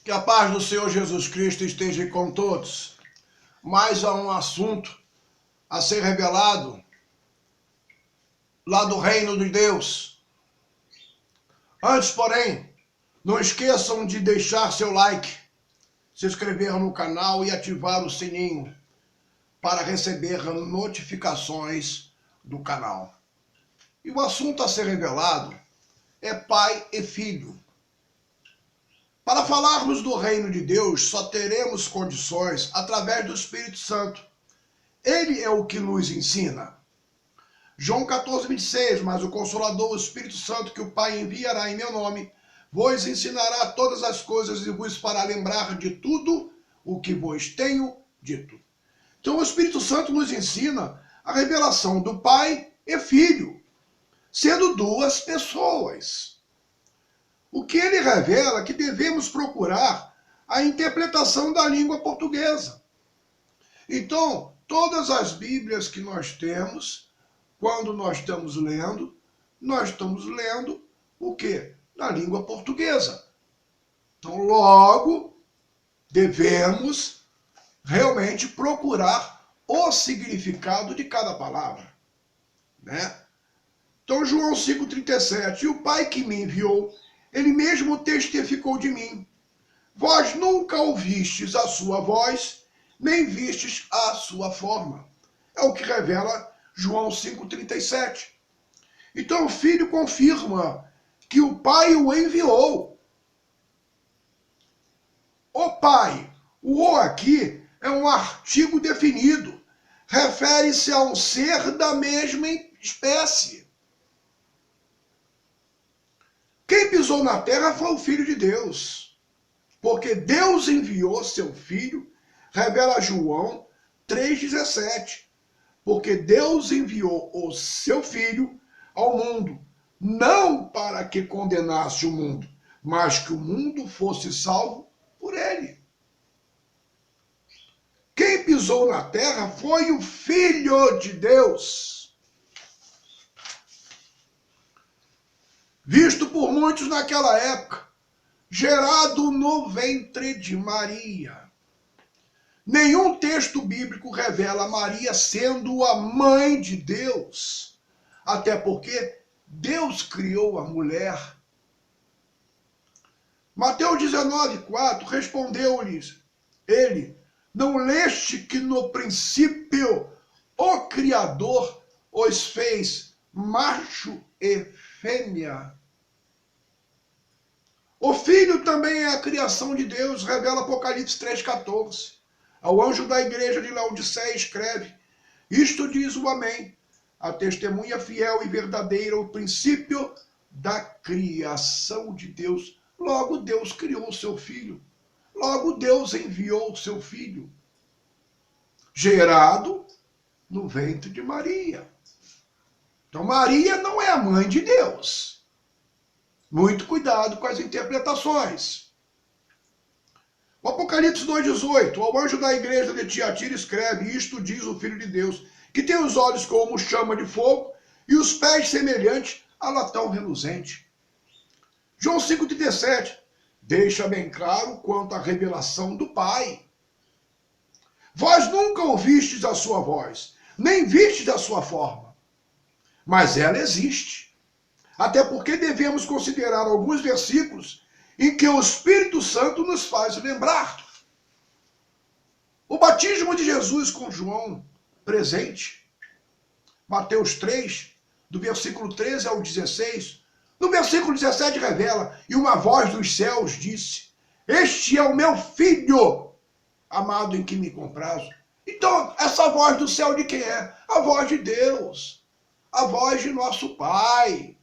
Que a paz do Senhor Jesus Cristo esteja com todos. Mais um assunto a ser revelado lá do reino de Deus. Antes, porém, não esqueçam de deixar seu like, se inscrever no canal e ativar o sininho para receber notificações do canal. E o assunto a ser revelado é pai e filho. Para falarmos do reino de Deus, só teremos condições através do Espírito Santo. Ele é o que nos ensina. João 14:26, mas o Consolador, o Espírito Santo, que o Pai enviará em meu nome, vos ensinará todas as coisas e vos fará lembrar de tudo o que vos tenho dito. Então o Espírito Santo nos ensina a revelação do Pai e Filho, sendo duas pessoas. O que ele revela é que devemos procurar a interpretação da língua portuguesa. Então, todas as Bíblias que nós temos, quando nós estamos lendo o quê? Na língua portuguesa. Então, logo, devemos realmente procurar o significado de cada palavra, né? Então, João 5,37, e o Pai que me enviou, ele mesmo testificou de mim. Vós nunca ouvistes a sua voz, nem vistes a sua forma. É o que revela João 5,37. Então o Filho confirma que o Pai o enviou. O Pai, o O aqui é um artigo definido. Refere-se a um ser da mesma espécie. Quem pisou na terra foi o Filho de Deus, porque Deus enviou seu Filho, revela João 3,17, porque Deus enviou o seu Filho ao mundo, não para que condenasse o mundo, mas que o mundo fosse salvo por ele. Quem pisou na terra foi o Filho de Deus, visto por muitos naquela época, gerado no ventre de Maria. Nenhum texto bíblico revela Maria sendo a mãe de Deus, até porque Deus criou a mulher. Mateus 19,4 respondeu-lhes ele, não leste que no princípio o Criador os fez macho e fêmea? O Filho também é a criação de Deus, revela Apocalipse 3,14. Ao anjo da igreja de Laodiceia escreve, isto diz o Amém, a testemunha fiel e verdadeira, o princípio da criação de Deus. Logo Deus criou o seu Filho. Logo Deus enviou o seu Filho, gerado no ventre de Maria. Então Maria não é a mãe de Deus. Muito cuidado com as interpretações. O Apocalipse 2,18, ao anjo da igreja de Tiatira escreve, isto diz o Filho de Deus, que tem os olhos como chama de fogo e os pés semelhantes a latão reluzente. João 5,37, deixa bem claro quanto à revelação do Pai. Vós nunca ouvistes a sua voz, nem vistes a sua forma, mas ela existe. Até porque devemos considerar alguns versículos em que o Espírito Santo nos faz lembrar. O batismo de Jesus com João presente. Mateus 3, do versículo 13 ao 16. No versículo 17 revela, e uma voz dos céus disse, este é o meu Filho, amado em que me comprazo. Então, essa voz do céu de quem é? A voz de Deus. A voz de nosso Pai.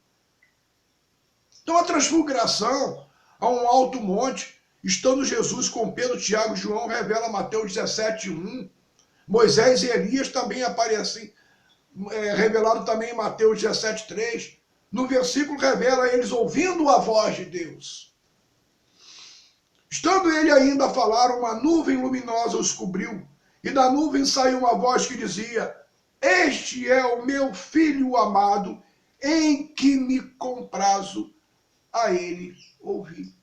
Então a transfiguração a um alto monte, estando Jesus com Pedro, Tiago e João, revela Mateus 17:1. Moisés e Elias também aparecem, revelado também em Mateus 17:3. No versículo revela eles ouvindo a voz de Deus. Estando ele ainda a falar, uma nuvem luminosa os cobriu, e da nuvem saiu uma voz que dizia, este é o meu Filho amado, em que me comprazo, a ele ouvi.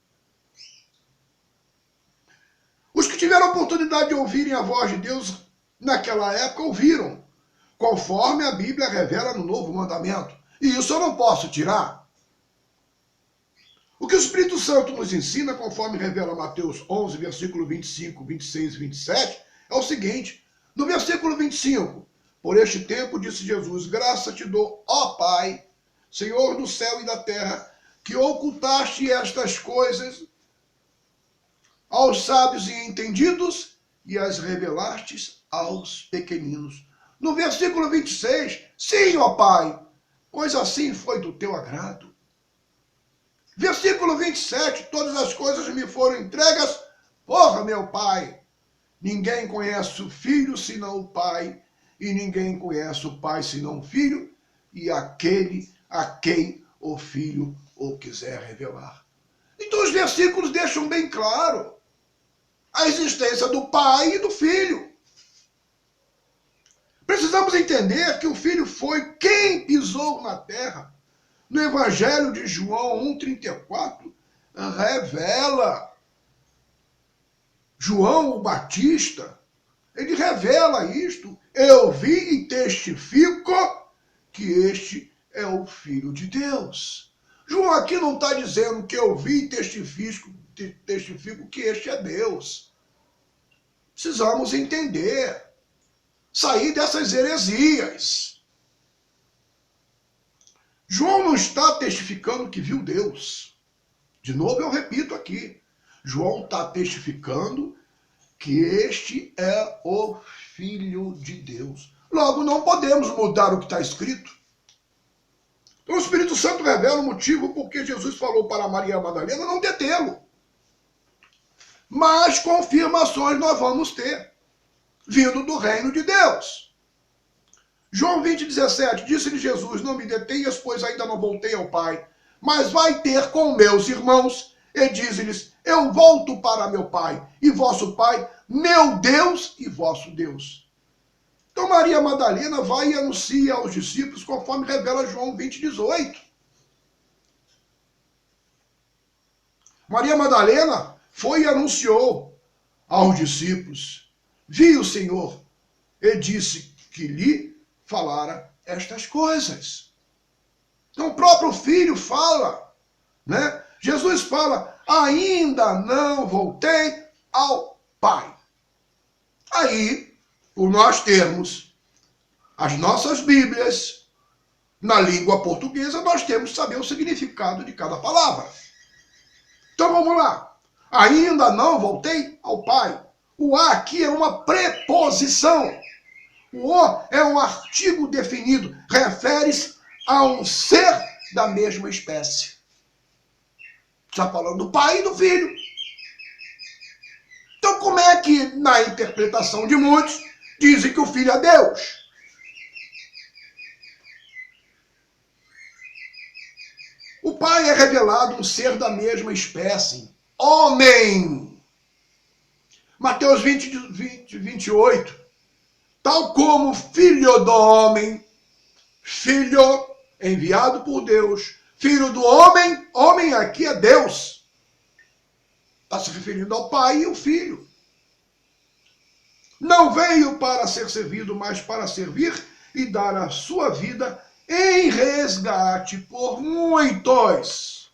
que tiveram a oportunidade de ouvirem a voz de Deus naquela época, ouviram, conforme a Bíblia revela no Novo Mandamento. E isso eu não posso tirar. O que o Espírito Santo nos ensina, conforme revela Mateus 11, versículo 25, 26 e 27, é o seguinte. No versículo 25, por este tempo, disse Jesus, graça te dou, ó Pai, Senhor do céu e da terra, que ocultaste estas coisas aos sábios e entendidos e as revelastes aos pequeninos. No versículo 26, sim, ó Pai, pois assim foi do teu agrado. Versículo 27, todas as coisas me foram entregas por meu Pai. Ninguém conhece o Filho senão o Pai, e ninguém conhece o Pai senão o Filho, e aquele a quem o Filho o quiser revelar. Então os versículos deixam bem claro a existência do Pai e do Filho. Precisamos entender que o Filho foi quem pisou na terra. No Evangelho de João 1,34, revela. João o Batista, ele revela isto. Eu vi e testifico que este é o Filho de Deus. João aqui não está dizendo que eu vi e testifico que este é Deus. Precisamos entender. Sair dessas heresias. João não está testificando que viu Deus. De novo eu repito aqui. João está testificando que este é o Filho de Deus. Logo, não podemos mudar o que está escrito. Então o Espírito Santo revela o motivo porque Jesus falou para Maria Madalena não detê-lo. Mas confirmações nós vamos ter, vindo do reino de Deus. João 20,17, disse-lhe Jesus, não me detenhas, pois ainda não voltei ao Pai, mas vai ter com meus irmãos, e diz-lhes, eu volto para meu Pai, e vosso Pai, meu Deus e vosso Deus. Então Maria Madalena vai e anuncia aos discípulos, conforme revela João 20,18. Maria Madalena foi e anunciou aos discípulos, vi o Senhor, e disse que lhe falara estas coisas. Então o próprio Filho fala, né? Jesus fala, ainda não voltei ao Pai. Aí, por nós termos as nossas Bíblias na língua portuguesa, nós temos que saber o significado de cada palavra. Então vamos lá. Ainda não voltei ao Pai. O a aqui é uma preposição. O o é um artigo definido, refere-se a um ser da mesma espécie. Está falando do Pai e do Filho. Então como é que, na interpretação de muitos, dizem que o Filho é Deus? O Pai é revelado um ser da mesma espécie, homem. Mateus 28. Tal como filho do homem, filho enviado por Deus, filho do homem, homem aqui é Deus. Está se referindo ao Pai e ao Filho. Não veio para ser servido, mas para servir e dar a sua vida em resgate por muitos.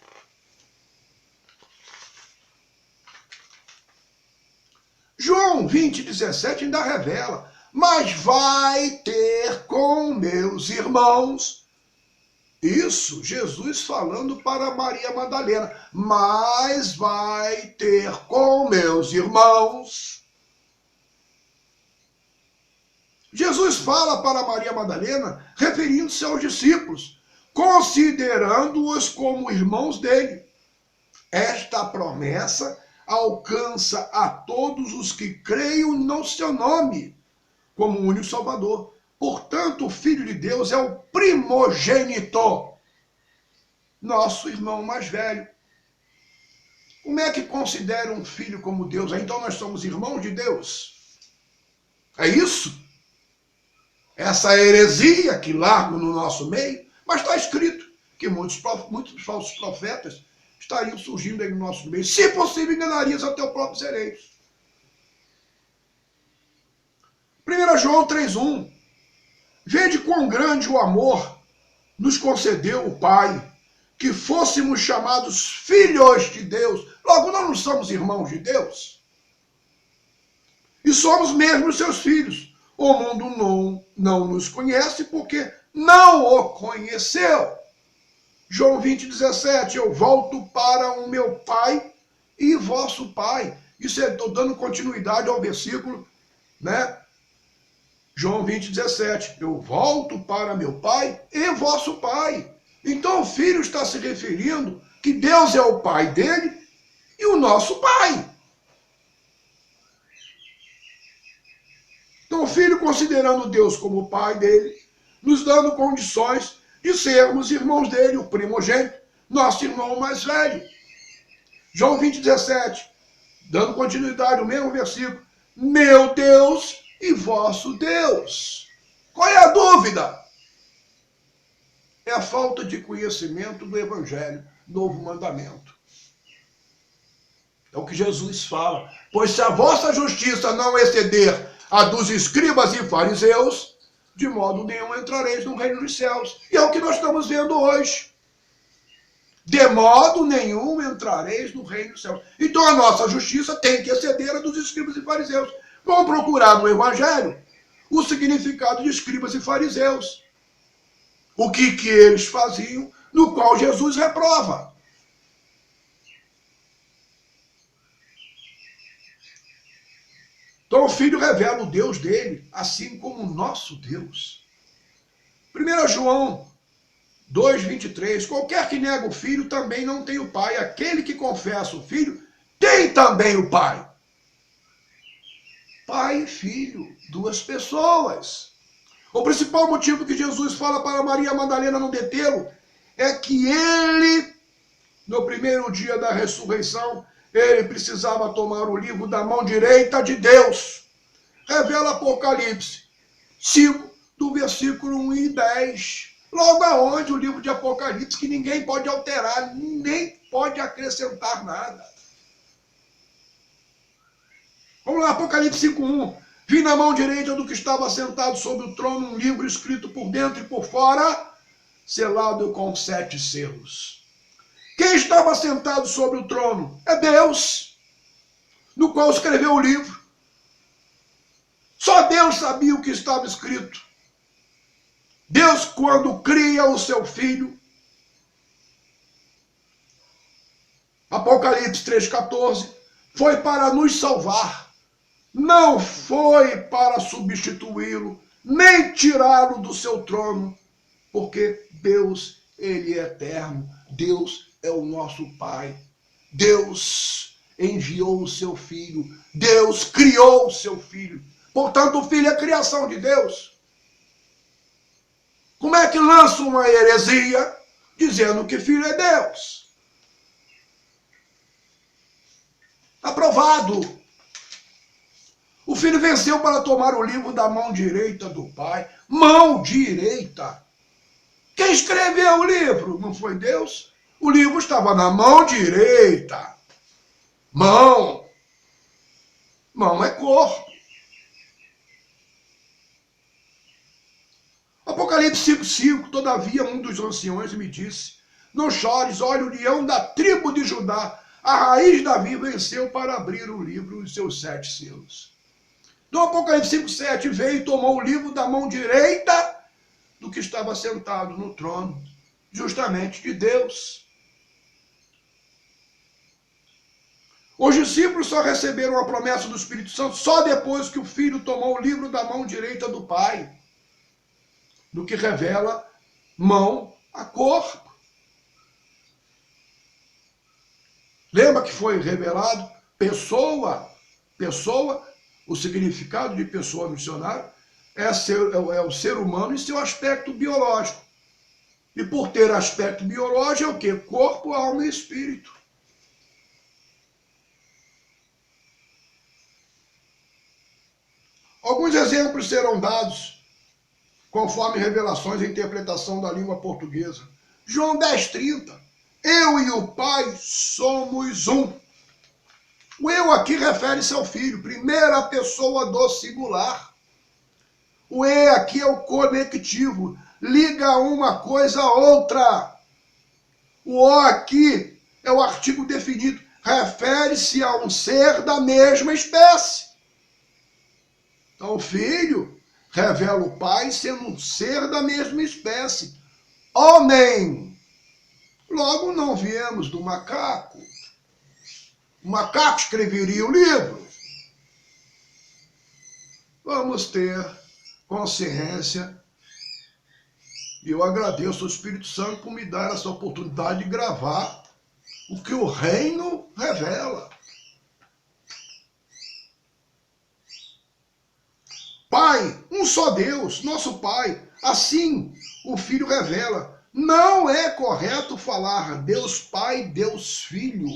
João 20,17 ainda revela, mas vai ter com meus irmãos. Isso, Jesus falando para Maria Madalena, mas vai ter com meus irmãos. Jesus fala para Maria Madalena, referindo-se aos discípulos, considerando-os como irmãos dele. Esta promessa alcança a todos os que creiam no seu nome, como único Salvador. Portanto, o Filho de Deus é o primogênito, nosso irmão mais velho. Como é que considera um filho como Deus? Então nós somos irmãos de Deus? É isso? Essa heresia que largam no nosso meio? Mas está escrito que muitos falsos profetas estariam surgindo aí no nosso meio. Se possível, enganarias até o próprio sereis. 1 João 3,1. Vede quão grande o amor nos concedeu o Pai, que fôssemos chamados filhos de Deus. Logo, nós não somos irmãos de Deus. E somos mesmo seus filhos. O mundo não nos conhece porque não o conheceu. João 20,17. Eu volto para o meu Pai e vosso Pai. Isso estou dando continuidade ao versículo, né? João 20,17. Eu volto para meu Pai e vosso Pai. Então o filho está se referindo que Deus é o Pai dele e o nosso Pai. Então o filho, considerando Deus como o Pai dele, nos dando condições de sermos irmãos dele, o primogênito, nosso irmão mais velho. João 20,17, dando continuidade ao mesmo versículo. Meu Deus e vosso Deus. Qual é a dúvida? É a falta de conhecimento do Evangelho, novo mandamento. É o que Jesus fala. Pois se a vossa justiça não exceder a dos escribas e fariseus, de modo nenhum entrareis no reino dos céus. E é o que nós estamos vendo hoje. De modo nenhum entrareis no reino dos céus. Então a nossa justiça tem que exceder a dos escribas e fariseus. Vamos procurar no Evangelho o significado de escribas e fariseus. O que eles faziam, no qual Jesus reprova. Então o Filho revela o Deus dele, assim como o nosso Deus. 1 João 2,23. Qualquer que nega o Filho também não tem o Pai. Aquele que confessa o Filho tem também o Pai. Pai e Filho, duas pessoas. O principal motivo que Jesus fala para Maria Madalena não detê-lo é que ele, no primeiro dia da ressurreição, ele precisava tomar o livro da mão direita de Deus. Revela Apocalipse 5, do versículo 1 e 10. Logo aonde o livro de Apocalipse, que ninguém pode alterar, nem pode acrescentar nada. Vamos lá, Apocalipse 5:1. Vi na mão direita do que estava sentado sobre o trono um livro escrito por dentro e por fora, selado com 7 selos. Quem estava sentado sobre o trono? É Deus, no qual escreveu o livro. Só Deus sabia o que estava escrito. Deus, quando cria o seu filho, Apocalipse 3,14, foi para nos salvar. Não foi para substituí-lo, nem tirá-lo do seu trono, porque Deus, ele é eterno. Deus é o nosso Pai. Deus enviou o seu Filho. Deus criou o seu Filho. Portanto, o Filho é a criação de Deus. Como é que lança uma heresia dizendo que Filho é Deus? Aprovado. O Filho venceu para tomar o livro da mão direita do Pai. Mão direita. Quem escreveu o livro? Não foi Deus? O livro estava na mão direita. Mão. Mão é corpo. Apocalipse 5,5. Todavia um dos anciões me disse: não chores, olha o leão da tribo de Judá. A raiz de Davi venceu para abrir o livro e os seus 7 selos. No Apocalipse 5,7, veio e tomou o livro da mão direita do que estava sentado no trono, justamente de Deus. Os discípulos só receberam a promessa do Espírito Santo só depois que o Filho tomou o livro da mão direita do Pai, do que revela mão a corpo. Lembra que foi revelado pessoa, o significado de pessoa no dicionário é o ser humano em seu aspecto biológico. E por ter aspecto biológico é o quê? Corpo, alma e espírito. Alguns exemplos serão dados conforme revelações e interpretação da língua portuguesa. João 10,30. Eu e o Pai somos um. O eu aqui refere-se ao Filho, primeira pessoa do singular. O e aqui é o conectivo, liga uma coisa a outra. O o aqui é o artigo definido, refere-se a um ser da mesma espécie. Então, o filho revela o pai sendo um ser da mesma espécie. Homem. Logo, não viemos do macaco. O macaco escreveria o livro. Vamos ter consciência. E eu agradeço ao Espírito Santo por me dar essa oportunidade de gravar o que o reino revela. Pai, um só Deus, nosso Pai. Assim o Filho revela. Não é correto falar Deus Pai, Deus Filho.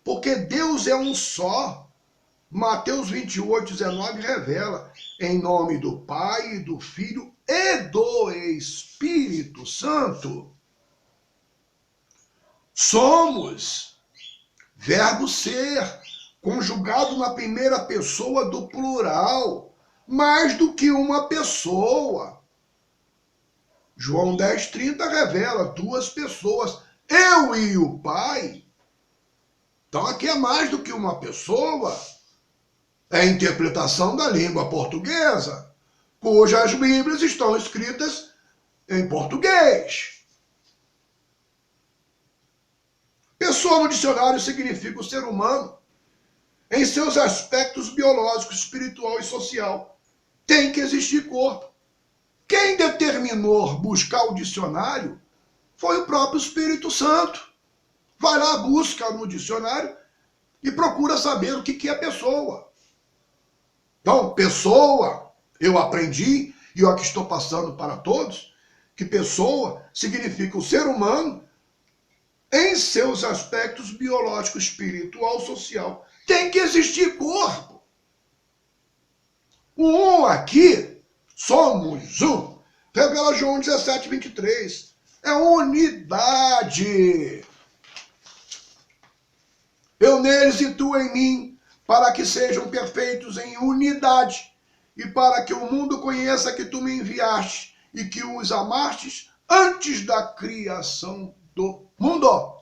Porque Deus é um só. Mateus 28, 19 revela. Em nome do Pai, do Filho e do Espírito Santo. Somos verbo ser, conjugado na primeira pessoa do plural, mais do que uma pessoa. João 10,30 revela 2 pessoas, eu e o Pai. Então aqui é mais do que uma pessoa. É a interpretação da língua portuguesa, cujas Bíblias estão escritas em português. Pessoa no dicionário significa o ser humano em seus aspectos biológicos, espiritual e social. Tem que existir corpo. Quem determinou buscar o dicionário foi o próprio Espírito Santo. Vai lá, busca no dicionário e procura saber o que é pessoa. Então, pessoa, eu aprendi, e eu aqui estou passando para todos, que pessoa significa o ser humano em seus aspectos biológico, espiritual, social. Tem que existir corpo. O um aqui, somos um. Revela João 17, 23. É unidade. Eu neles e tu em mim, para que sejam perfeitos em unidade, e para que o mundo conheça que tu me enviaste e que os amastes antes da criação do mundo.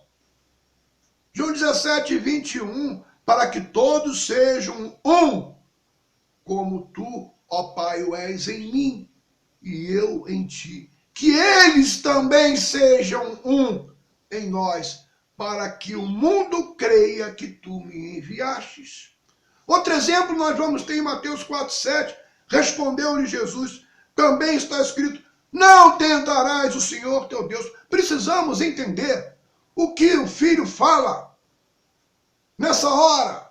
João 17, 21, para que todos sejam um, como tu, ó Pai, o és em mim e eu em ti. Que eles também sejam um em nós, para que o mundo creia que tu me enviastes. Outro exemplo nós vamos ter em Mateus 4,7. Respondeu-lhe Jesus, também está escrito, não tentarás o Senhor teu Deus. Precisamos entender o que o Filho fala nessa hora.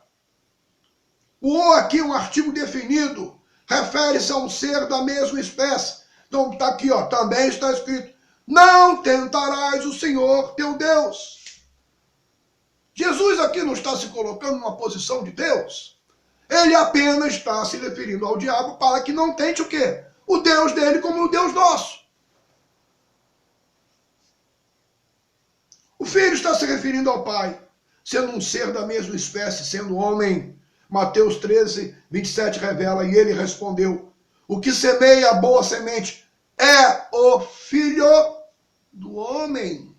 O "o" aqui é um artigo definido, refere-se a um ser da mesma espécie. Então está aqui, ó, também está escrito, não tentarás o Senhor teu Deus. Jesus aqui não está se colocando numa posição de Deus. Ele apenas está se referindo ao diabo para que não tente o quê? O Deus dele como o Deus nosso. O Filho está se referindo ao Pai, sendo um ser da mesma espécie, sendo homem. Mateus 13, 27 revela, e ele respondeu, o que semeia a boa semente é o Filho do homem.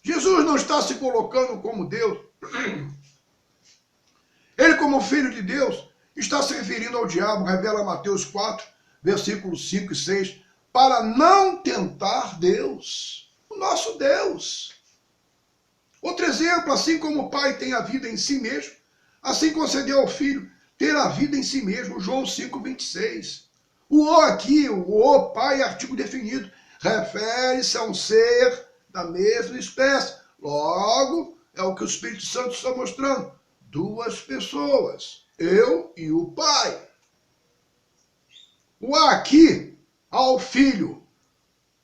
Jesus não está se colocando como Deus. Ele, como Filho de Deus, está se referindo ao diabo, revela Mateus 4, versículos 5 e 6, para não tentar Deus, o nosso Deus. Outro exemplo, assim como o Pai tem a vida em si mesmo, assim concedeu ao Filho ter a vida em si mesmo, João 5, 26. O "o" aqui, o "o" Pai, é artigo definido, refere-se a um ser da mesma espécie. Logo, é o que o Espírito Santo está mostrando. 2 pessoas, eu e o Pai. O "a" aqui, ao Filho.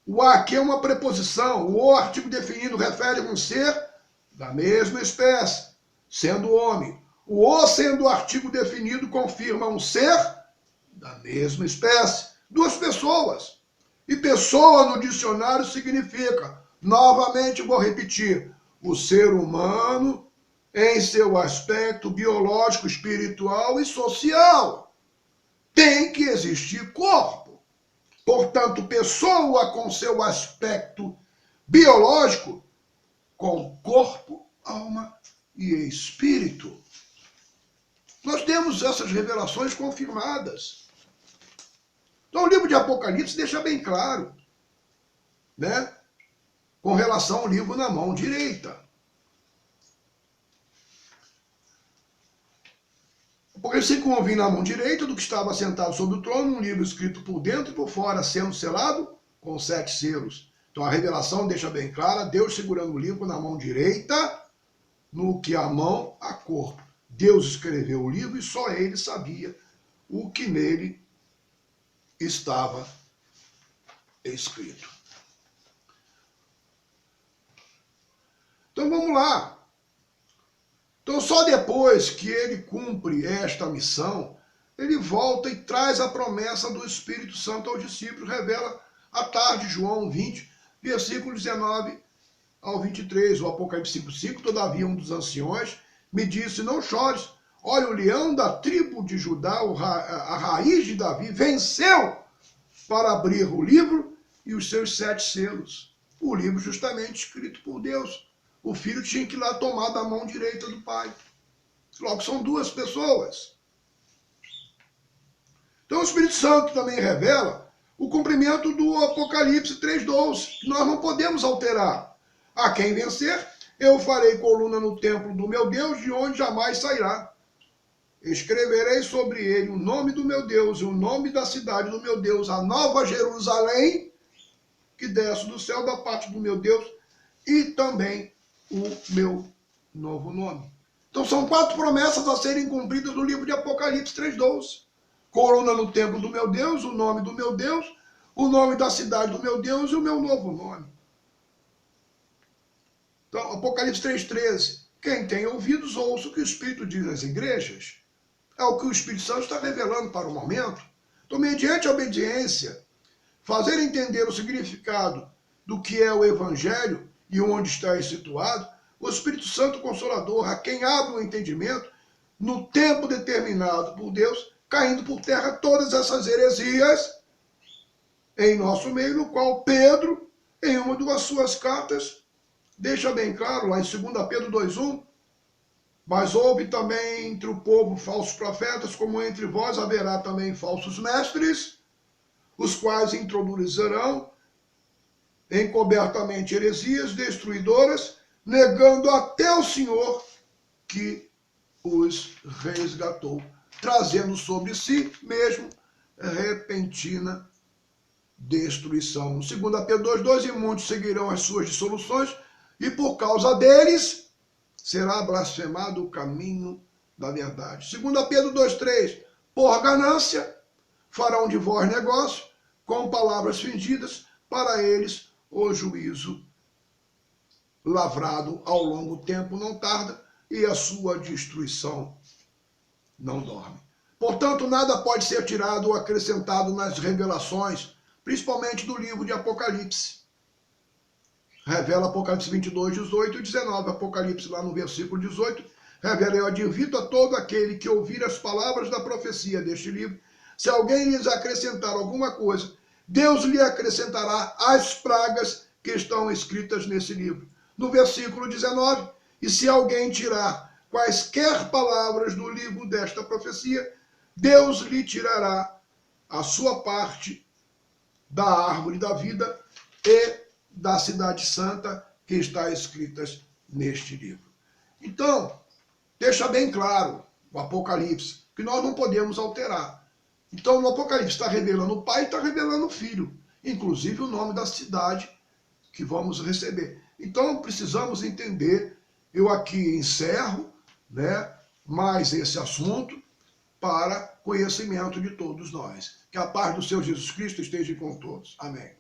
O "a" aqui é uma preposição. O "o", artigo definido, refere a um ser da mesma espécie, sendo homem. O "o", sendo artigo definido, confirma um ser da mesma espécie. 2 pessoas. E pessoa no dicionário significa, novamente vou repetir, o ser humano em seu aspecto biológico, espiritual e social. Tem que existir corpo. Portanto, pessoa com seu aspecto biológico, com corpo, alma e espírito. Nós temos essas revelações confirmadas. Então o livro de Apocalipse deixa bem claro, né? Com relação ao livro na mão direita. Porque se convinha na mão direita do que estava sentado sobre o trono, um livro escrito por dentro e por fora, sendo selado com 7 selos. Então a revelação deixa bem clara, Deus segurando o livro na mão direita, no que a mão a corpo. Deus escreveu o livro e só ele sabia o que nele estava escrito. Então vamos lá. Então só depois que ele cumpre esta missão, ele volta e traz a promessa do Espírito Santo aos discípulos, revela à tarde, João 20, versículo 19 ao 23, o Apocalipse 5:5, todavia um dos anciões me disse, não chores, olha, o leão da tribo de Judá, a raiz de Davi, venceu para abrir o livro e os seus 7 selos. O livro justamente escrito por Deus. O filho tinha que ir lá tomar da mão direita do pai. Logo, são 2 pessoas. Então o Espírito Santo também revela o cumprimento do Apocalipse 3:12, que nós não podemos alterar. A quem vencer, eu farei coluna no templo do meu Deus, de onde jamais sairá. Escreverei sobre ele o nome do meu Deus e o nome da cidade do meu Deus, a nova Jerusalém, que desce do céu da parte do meu Deus, e também o meu novo nome. Então são 4 promessas a serem cumpridas no livro de Apocalipse 3:12. Coluna no templo do meu Deus, o nome do meu Deus, o nome da cidade do meu Deus e o meu novo nome. Então, Apocalipse 3:13. Quem tem ouvidos, ouça o que o Espírito diz às igrejas. É o que o Espírito Santo está revelando para o momento. Então, mediante a obediência, fazer entender o significado do que é o Evangelho e onde está situado, o Espírito Santo Consolador, a quem abre o entendimento, no tempo determinado por Deus, caindo por terra todas essas heresias em nosso meio, no qual Pedro, em uma das suas cartas, deixa bem claro, lá em 2 Pedro 2:1, mas houve também entre o povo falsos profetas, como entre vós haverá também falsos mestres, os quais introduzirão encobertamente heresias destruidoras, negando até o Senhor que os resgatou, trazendo sobre si mesmo repentina destruição. 2 Pedro 2:2, e muitos seguirão as suas dissoluções, e por causa deles será blasfemado o caminho da verdade. 2 Pedro 2:3, por ganância farão de vós negócio, com palavras fingidas, para eles o juízo lavrado ao longo tempo não tarda, e a sua destruição não dorme. Portanto, nada pode ser tirado ou acrescentado nas revelações, principalmente do livro de Apocalipse. Revela Apocalipse 22:18 e 19. Apocalipse, lá no versículo 18, revela: eu advirto a todo aquele que ouvir as palavras da profecia deste livro, se alguém lhes acrescentar alguma coisa, Deus lhe acrescentará as pragas que estão escritas nesse livro. No versículo 19, e se alguém tirar quaisquer palavras do livro desta profecia, Deus lhe tirará a sua parte da árvore da vida e da cidade santa que está escritas neste livro. Então, deixa bem claro o Apocalipse, que nós não podemos alterar. Então, no Apocalipse está revelando o Pai e está revelando o Filho, inclusive o nome da cidade que vamos receber. Então, precisamos entender, eu aqui encerro, né, mais esse assunto para conhecimento de todos nós. Que a paz do Senhor Jesus Cristo esteja com todos. Amém.